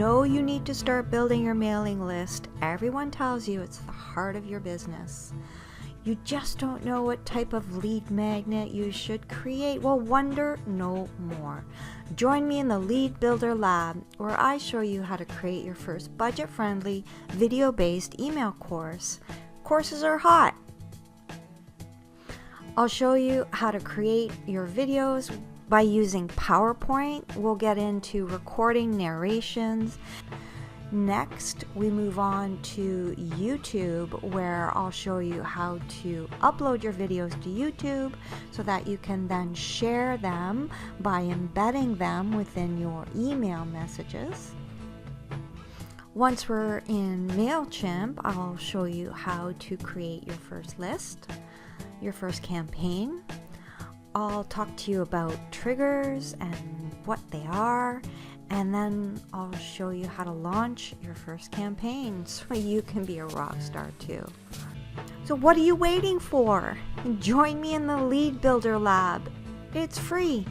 know you need to start building your mailing list. Everyone tells you it's the heart of your business. You just don't know what type of lead magnet you should create. Well, wonder no more. Join me in the Lead Builder Lab, where I show you how to create your first budget-friendly, video-based email course. Courses are hot. I'll show you how to create your videos by using PowerPoint. We'll get into recording narrations. Next, we move on to YouTube, where I'll show you how to upload your videos to YouTube so that you can then share them by embedding them within your email messages. Once we're in MailChimp, I'll show you how to create your first list, your first campaign. I'll talk to you about triggers and what they are, and then I'll show you how to launch your first campaign so you can be a rock star too. So what are you waiting for? Join me in the Lead Builder Lab. It's free.